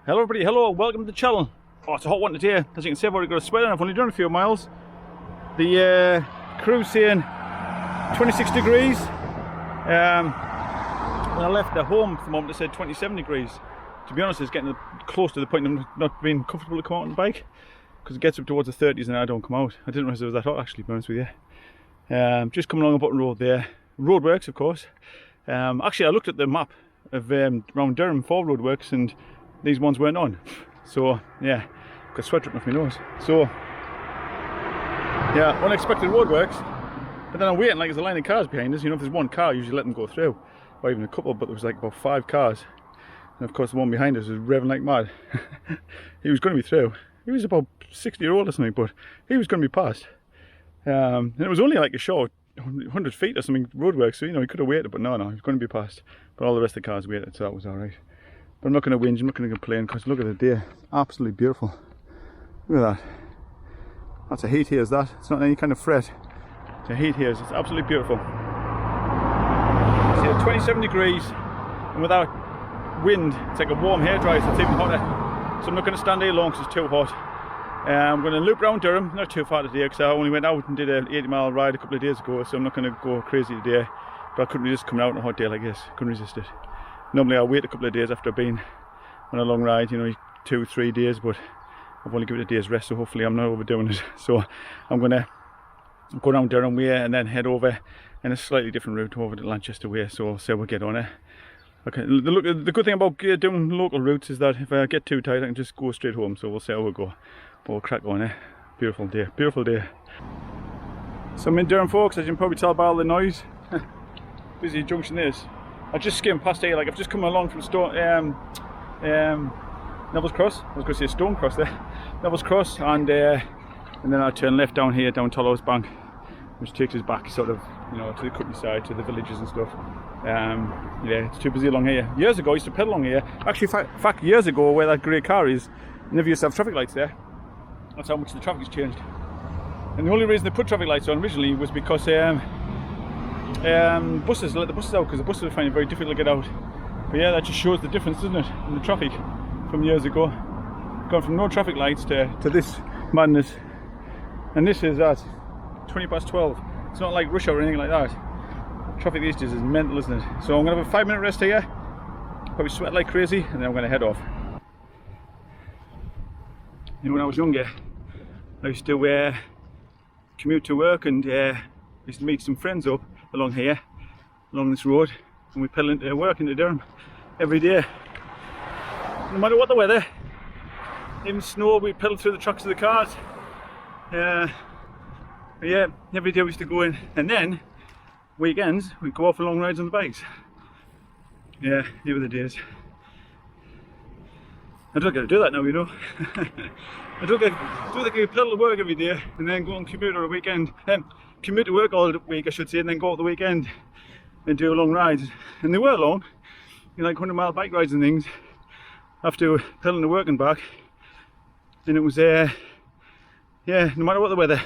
Hello everybody, hello, welcome to the channel. Oh, it's a hot one today. As you can see, I've already got a sweater and I've only done a few miles. The crew's saying 26 degrees. When I left the home at the moment, it said 27 degrees. To be honest, it's getting close to the point of not being comfortable to come out on the bike, because it gets up towards the 30s and I don't come out. I didn't realise it was that hot, actually, to be honest with you. Just coming along a button road there. Roadworks, of course. Actually, I looked at the map of around Durham for roadworks and these ones weren't on. So, yeah, got sweat dripping off my nose. So, yeah, unexpected roadworks. But then I'm waiting, like there's a line of cars behind us. You know, if there's one car, I usually let them go through. Or even a couple, but there was like about 5 cars. And of course the one behind us was revving like mad. He was going to be through. He was about 60-year-old or something, but he was going to be passed. And it was only like a short 100 feet or something roadwork, so you know, he could have waited, but no, he was going to be passed. But all the rest of the cars waited, so that was alright. But I'm not going to whinge, I'm not going to complain, because look at the day. Absolutely beautiful. Look at that. That's a heat haze, that. It's not any kind of fret. It's a heat haze. It's absolutely beautiful. See, 27 degrees, and without wind, it's like a warm hairdryer, so it's even hotter. So I'm not going to stand here long because it's too hot. I'm going to loop around Durham, not too far today, because I only went out and did an 80-mile ride a couple of days ago, so I'm not going to go crazy today. But I couldn't resist coming out on a hot day like this. Couldn't resist it. Normally I'll wait a couple of days after I've been on a long ride, you know, 2-3 days, but I've only given it a day's rest, so hopefully I'm not overdoing it. So I'm going to go down Durham way and then head over in a slightly different route over to Lanchester way, so we'll get on it. Okay, the good thing about doing local routes is that if I get too tired I can just go straight home, so we'll see how we go. But we'll crack on, Beautiful day, beautiful day. So I'm in Durham, folks, as you can probably tell by all the noise. Busy junction this. I just skimmed past here, like I've just come along from Neville's Cross. I was going to say Stone Cross there. Neville's Cross, and then I turn left down here, down Tollow's Bank, which takes us back sort of, you know, to the countryside, to the villages and stuff. Yeah, it's too busy along here. Years ago I used to pedal along here. Actually, in fact, years ago, where that grey car is, never used to have traffic lights there. That's how much the traffic has changed. And the only reason they put traffic lights on originally was because buses let the buses out, because the buses would find it very difficult to get out. But yeah, that just shows the difference, doesn't it, in the traffic from years ago. Gone from no traffic lights to this madness. And this is at 12. It's not like rush hour or anything like that. Traffic these days is mental, isn't it? So I'm going to have a 5-minute rest here, probably sweat like crazy, and then I'm going to head off. You know, when I was younger, I used to commute to work, and I used to meet some friends up along here, along this road, and we pedal into work into Durham every day. No matter what the weather, even snow, we pedal through the tracks of the cars. Yeah, every day we used to go in, and then weekends we'd go off for long rides on the bikes. Yeah, they were the days. I don't get to do that now, you know. I don't think I can pedal to work every day and then go and commute on a weekend. Commute to work all the week, I should say, and then go out the weekend and do long rides. And they were long, you know, like 100-mile bike rides and things, after pedaling to work and back. And it was, yeah, no matter what the weather.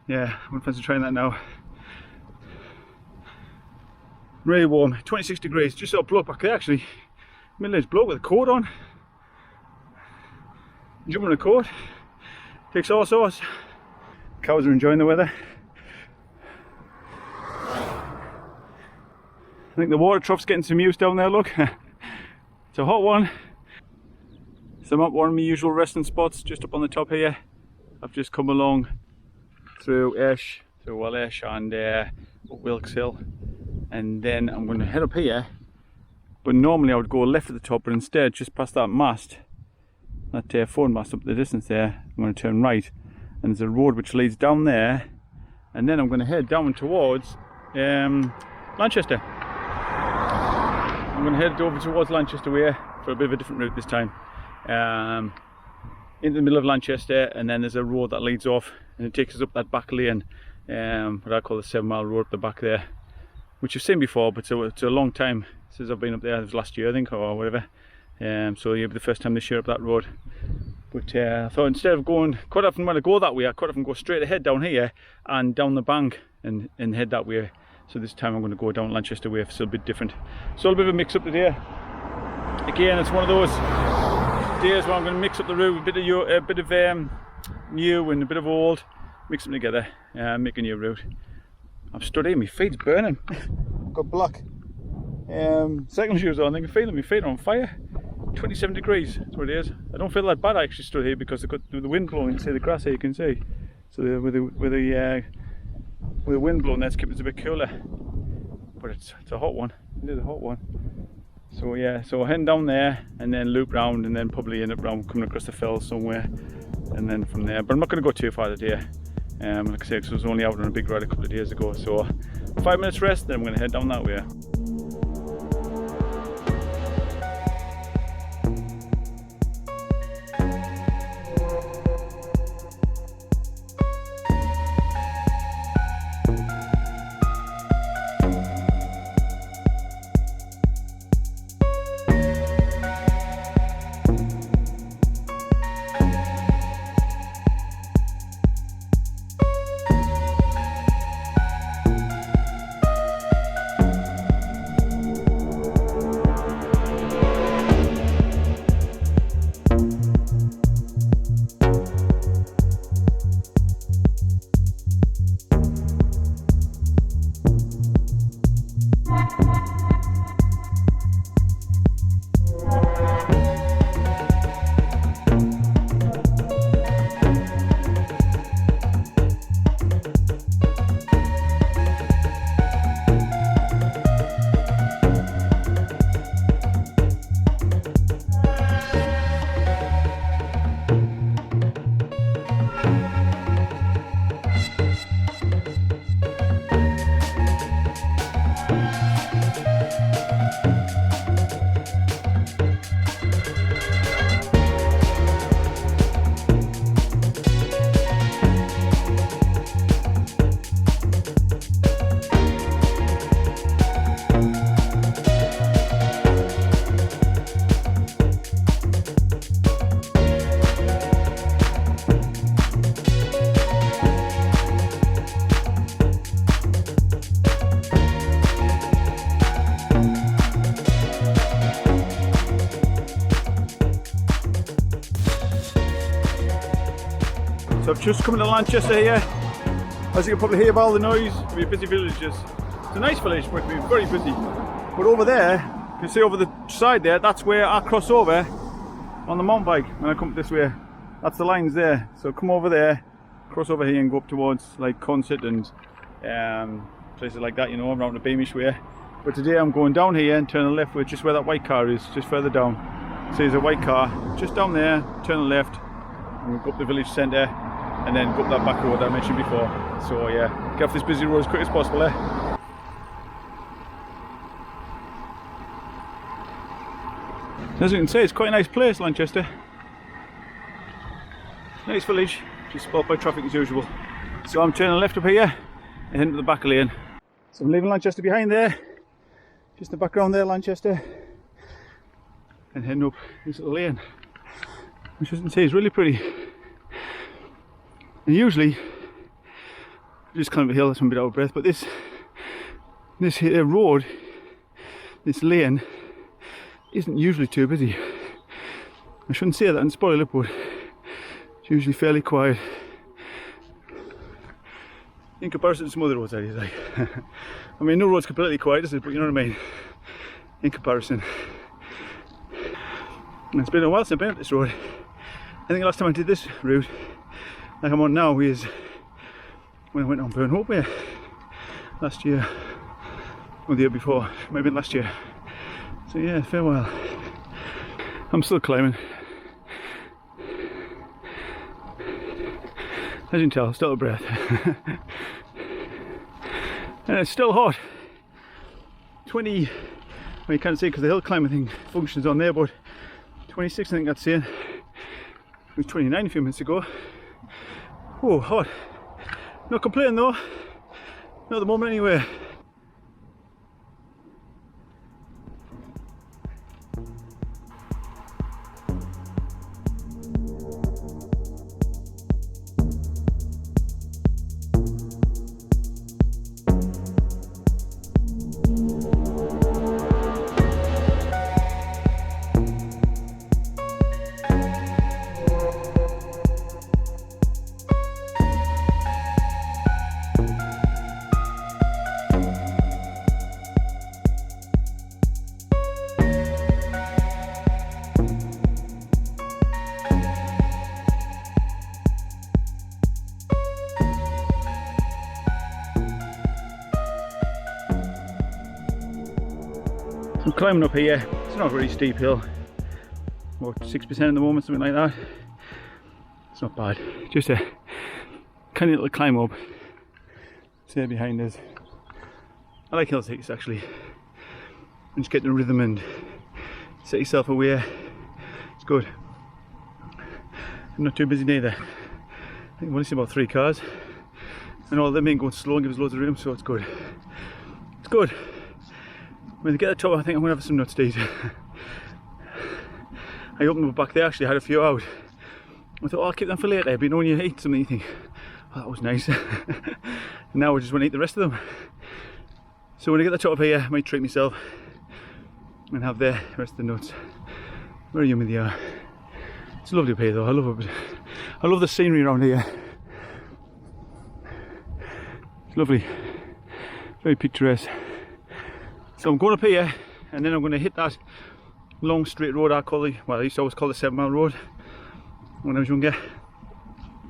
Yeah, I wouldn't fancy trying that now. Really warm, 26 degrees. Just saw a bloke back there, actually. Middle-aged bloke with a coat on. Jumping in a coat. Takes all sorts. Cows are enjoying the weather. I think the water trough's getting some use down there, look. It's a hot one. So I'm at one of my usual resting spots, just up on the top here. I've just come along through Ash, through Wallash, and up Wilkes Hill. And then I'm going to head up here. But normally I would go left at the top, but instead, just past that mast, that phone mast up the distance there, I'm going to turn right. And there's a road which leads down there. And then I'm going to head down towards Lanchester. I'm going to head over towards Lanchester way for a bit of a different route this time. Into the middle of Lanchester, and then there's a road that leads off, and it takes us up that back lane, what I call the 7-mile road up the back there, which you've seen before, but it's a long time since I've been up there. It was last year, I think, or whatever. So it'll be the first time this year up that road. But I thought instead of going, quite often when I go that way, I quite often go straight ahead down here and down the bank and head that way. So this time I'm going to go down Lanchester way, so a bit different. So a bit of a mix up today. Again, it's one of those days where I'm going to mix up the route, a bit of new and a bit of old, mix them together, make a new route. I'm stood here, my feet's burning. Got black cycling shoes on. I can feel them, my feet are on fire. 27 degrees, that's what it is. I don't feel that bad. I actually stood here because I've got the wind blowing. See the grass here, you can see. So with the wind blowing, that's keeping it a bit cooler. But it's a hot one. It is a hot one. So yeah, so heading down there and then loop round and then probably end up round coming across the fell somewhere, and then from there. But I'm not going to go too far today. Like I said, because I was only out on a big ride a couple of days ago. So 5 minutes rest, then I'm going to head down that way. So I've just come to Lanchester here. As you can probably hear by all the noise, we're busy villages. It's a nice village, but we're very busy. But over there, you can see over the side there, that's where I cross over on the mountain bike when I come this way. That's the lines there. So come over there, cross over here and go up towards like Concert and places like that, you know, around the Beamish way. But today I'm going down here and turning left with just where that white car is, just further down. So there's a white car just down there, turn left, and we'll go up the village centre and then go up that back road that I mentioned before. So yeah, get off this busy road as quick as possible, As you can see, it's quite a nice place, Lanchester. Nice village, just spot by traffic as usual. So I'm turning left up here and heading to the back lane. So I'm leaving Lanchester behind there, just in the background there, Lanchester, and heading up this little lane, which as you can see is really pretty. And usually, just climb a hill, that's a bit out of breath, but this road, this lane, isn't usually too busy. I shouldn't say that and spoil it, but it's usually fairly quiet in comparison to some other roads, I like. I mean, no road's completely quiet, is it? But you know what I mean, in comparison. And it's been a while since I've been up this road. I think the last time I did this route, like I'm on now, is when I went on Burnhope Way last year, or the year before, maybe last year. So yeah, fair while. I'm still climbing. As you can tell, still out of breath. And it's still hot. 20, well you can't see because the hill climbing thing functions on there, but 26 I think that's saying. It was 29 a few minutes ago. Oh, hot. Not complaining though. Not at the moment anyway. I'm climbing up here. It's not a very steep hill, about 6% at the moment, something like that. It's not bad, just a kind of little climb up. See there behind us. I like hill takes actually, and just get the rhythm and set yourself away. It's good. I'm not too busy neither. I think I've only seen about 3 cars, and all of them ain't going slow and give us loads of room, so it's good. It's good. When I get to the top, I think I'm going to have some nuts to eat. I opened up back there, actually, I had a few out. I thought, oh, I'll keep them for later, but you know when you eat something you think, oh, that was nice. And now I just want to eat the rest of them. So when I get to the top here, I might treat myself and have the rest of the nuts. Very yummy they are. It's lovely up here though, I love it. I love the scenery around here. It's lovely, very picturesque. So I'm going up here and then I'm going to hit that long straight road I used to always call the 7 Mile Road when I was younger.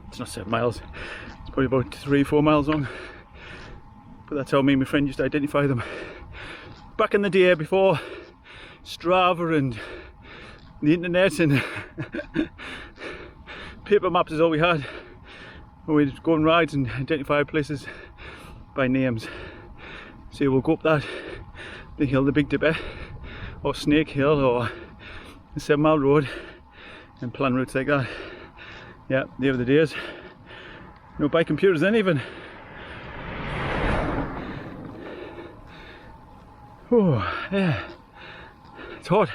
It's not 7 miles, it's probably about 3-4 miles long, but that's how me and my friend used to identify them back in the day before Strava and the internet and paper maps is all we had. We'd go on rides and identify places by names. So we'll go up the hill, the Big Dipper, or Snake Hill, or the 7 Mile Road, and plan routes like that. Yeah, they were the days. No by computers then even. Oh, yeah. It's hot.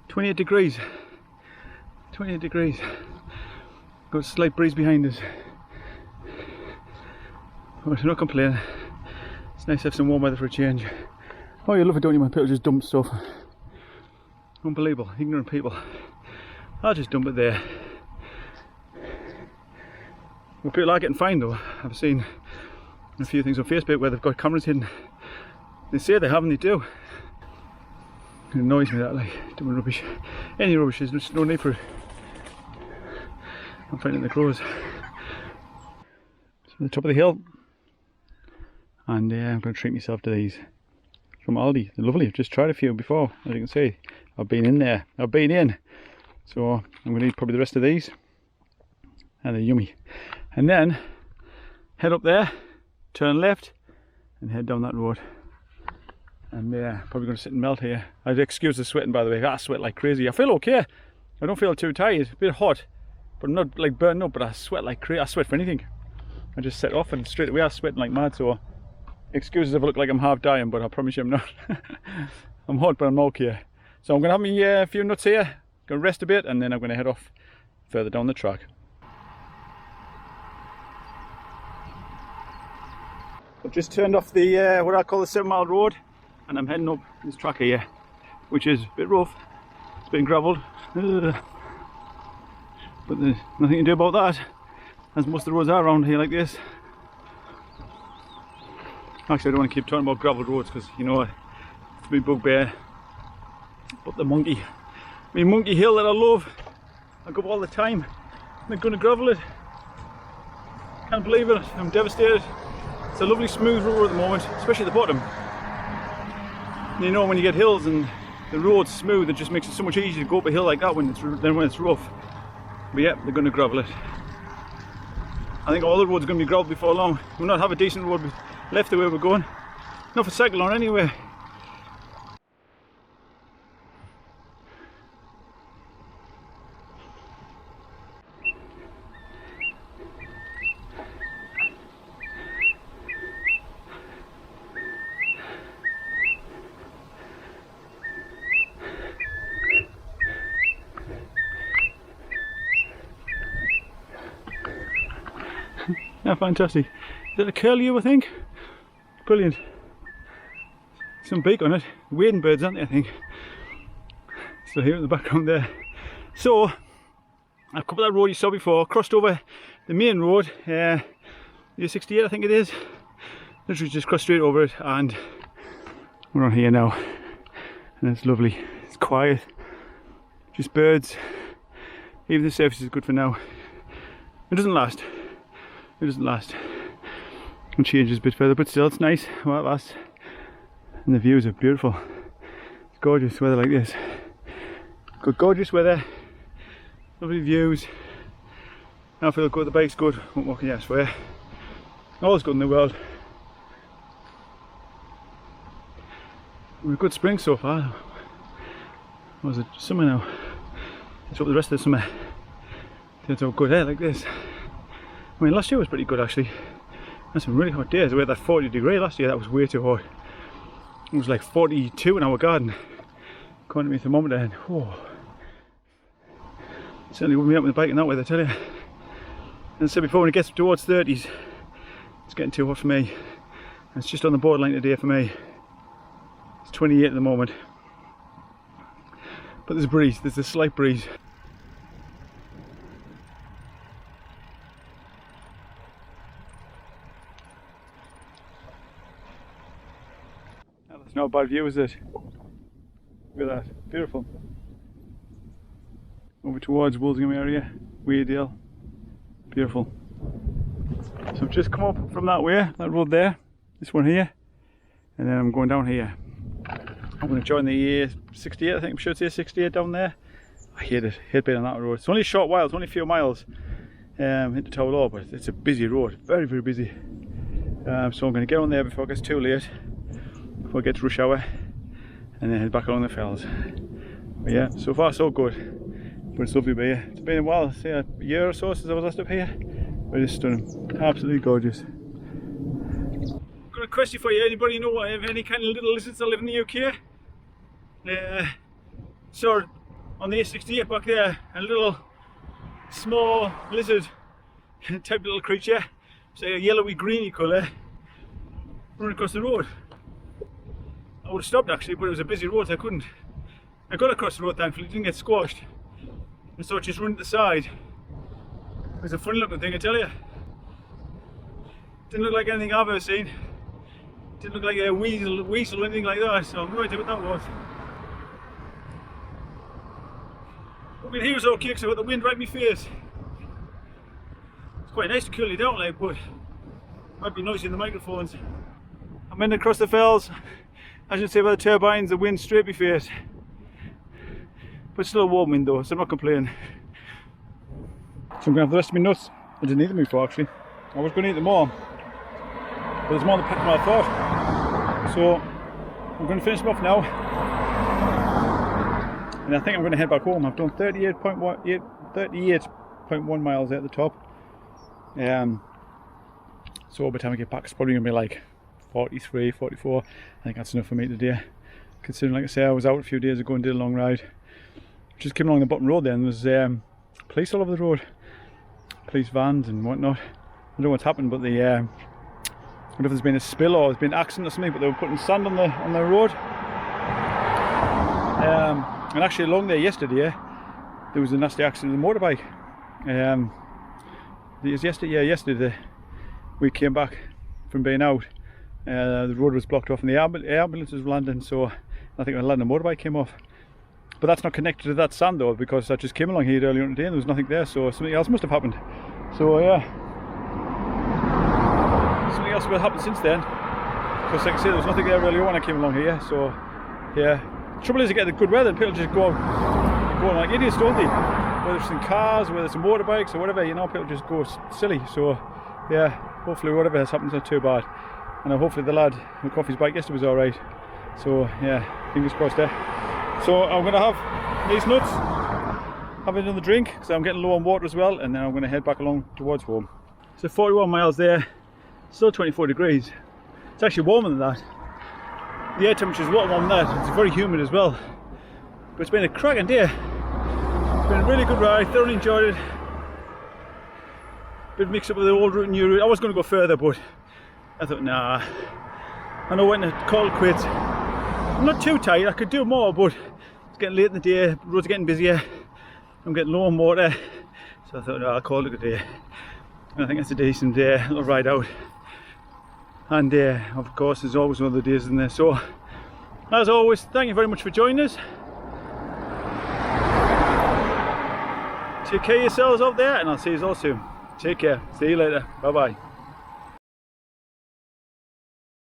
28 degrees. 28 degrees. Got a slight breeze behind us. But I'm not complaining. It's nice to have some warm weather for a change. Oh, you love it, don't you, when people just dump stuff? Unbelievable, ignorant people. I'll just dump it there. Well, people are getting fined though. I've seen a few things on Facebook where they've got cameras hidden. They say they haven't, they do. It annoys me that, like, doing rubbish. Any rubbish, there's just no need for it. I'm finding the crows. So the top of the hill. And I'm going to treat myself to these from Aldi. They're lovely. I've just tried a few before, as you can see. I've been in there. I've been in. So I'm going to eat probably the rest of these. And they're yummy. And then head up there, turn left, and head down that road. And probably going to sit and melt here. I'd excuse the sweating, by the way. I sweat like crazy. I feel okay. I don't feel too tired. A bit hot, but I'm not like burning up. But I sweat like crazy. I sweat for anything. I just set off and straight away I was sweating like mad. So excuses if I look like I'm half dying, but I promise you I'm not. I'm hot, but I'm okay. So I'm going to have me a few nuts here. Going to rest a bit, and then I'm going to head off further down the track. I've just turned off the what I call the 7 Mile Road, and I'm heading up this track here, which is a bit rough. It's been gravelled, but there's nothing to do about that, as most of the roads are around here like this. Actually, I don't want to keep talking about gravel roads because, you know, it's a big bugbear. But the Monkey Hill that I love, I go up all the time. They're going to gravel it. Can't believe it. I'm devastated. It's a lovely smooth road at the moment, especially at the bottom. You know, when you get hills and the road's smooth, it just makes it so much easier to go up a hill like that when it's rough. But yeah, they're going to gravel it. I think all the roads are going to be gravelled before long. We'll not have a decent road left the way we're going. Not for cycling on anyway. Yeah, fantastic. Is that a curlew, I think? Brilliant. Some beak on it. Wading birds, aren't they, I think? So here in the background there. So, I've come up that road you saw before, crossed over the main road, the 68 I think it is. Literally just crossed straight over it, and we're on here now. And it's lovely. It's quiet. Just birds. Even the surface is good for now. It doesn't last. It doesn't last. It changes a bit further, but still it's nice while it lasts. And the views are beautiful. It's gorgeous weather like this. Good, gorgeous weather, lovely views. I feel good, the bike's good, what can you ask for? All's good in the world. We've a good spring so far. What was it, summer now? Let's hope the rest of the summer it's all good air like this. I mean, last year was pretty good actually. Had some really hot days. We had that 40 degree last year, that was way too hot. It was like 42 in our garden. According to my thermometer, and whoa. Certainly wouldn't be up with the bike in that weather, I tell you. And I said before, when it gets towards 30s, it's getting too hot for me. And it's just on the borderline today for me. It's 28 at the moment. But there's a breeze, there's a slight breeze. Now, that's not a bad view, is it? Look at that, beautiful. Over towards Woolsingham area, Weardale, beautiful. So I've just come up from that way, that road there, this one here, and then I'm going down here. I'm going to join the A68, I think I'm sure it's A68 down there. I hate being on that road. It's only a short while, it's only a few miles into Tower Law, but it's a busy road, very, very busy. So I'm going to get on there before it gets too late, before it gets rush hour, and then head back along the fells. But yeah, so far so good. But it's lovely to be here. It's been a while, say a year or so since I was last up here. But it's stunning, absolutely gorgeous. I've got a question for you. Anybody know of any kind of little lizards that live in the UK? So on the A68 back there, a little small lizard type little creature, say a yellowy greeny colour, running across the road. I would have stopped actually, but it was a busy road so I couldn't. I got across the road thankfully, didn't get squashed. And so it just run to the side. It was a funny looking thing, I tell you. Didn't look like anything I've ever seen. Didn't look like a weasel or anything like that, so I'm no idea what that was. I mean, he was okay because I got the wind right in my face. It's quite nice to cool you down, like, but it might be noisy in the microphones. I'm in across the fells. As you can see by the turbines, the wind straight in my face. But still a warm wind though, so I'm not complaining. So I'm going to have the rest of my nuts. I didn't eat them before actually. I was going to eat them more, but there's more than I thought. So I'm going to finish them off now. And I think I'm going to head back home. I've done 38.1 miles at the top. So by the time I get back it's probably going to be like 43, 44. I think that's enough for me today. Considering, like I say, I was out a few days ago and did a long ride. Just came along the bottom road there and there's police all over the road. Police vans and whatnot. I don't know what's happened, but I don't know if there's been a spill or there's been an accident or something, but they were putting sand on the road. And actually along there yesterday there was a nasty accident with a motorbike. It was yesterday we came back from being out. The road was blocked off and the ambulance was landing, so I think a motorbike came off. But that's not connected to that sand though, because I just came along here earlier today and there was nothing there, so something else must have happened. So yeah, something else will happen since then. Because like I say, there was nothing there earlier when I came along here, so yeah. The trouble is you get the good weather and people just go on like idiots, don't they? Whether it's in cars, whether it's in motorbikes or whatever, you know, people just go silly. So yeah, hopefully whatever has happened is not too bad. And hopefully the lad who got off his bike yesterday was alright. So yeah, fingers crossed there. So I'm going to have these nuts, have another drink because I'm getting low on water as well, and then I'm going to head back along towards home. So 41 miles there, still 24 degrees. It's actually warmer than that. The air temperature is a lot warmer than that. It's very humid as well. But it's been a cracking day. It's been a really good ride, thoroughly enjoyed it. Bit mixed up with the old route and new route. I was going to go further, but I thought, nah. And I went and called it quits. I'm not too tired, I could do more, but it's getting late in the day, the roads are getting busier, I'm getting low on water, so I thought, no, I'll call it a day. And I think it's a decent little ride out. And of course, there's always other days in there. So, as always, thank you very much for joining us. Take care of yourselves out there, and I'll see you all soon. Take care, see you later, bye bye.